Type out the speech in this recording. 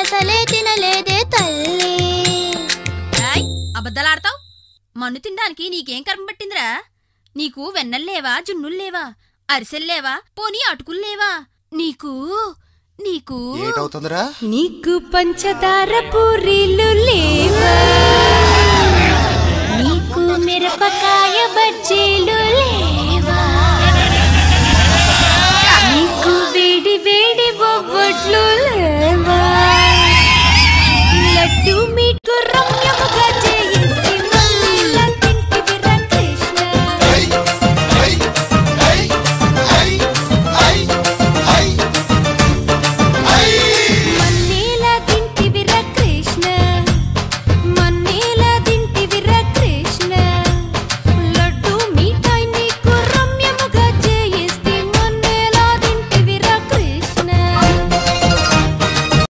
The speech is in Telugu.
నేనసలే తినలేదే తల్లి. అబద్ధాలాడతావు. మన్ను తినడానికి నీకేం కర్మ పట్టిందిరా? నీకు వెన్నల్లేవా, జున్నుల్లేవా, అరిసెల్లేవా, పోనీ అటుకుల్లేవా? నీకు నీకు ఏటవుతుందిరా? నీకు పంచదార పూరీలు లేవా, నీకు మిరపకాయ బజ్జీలు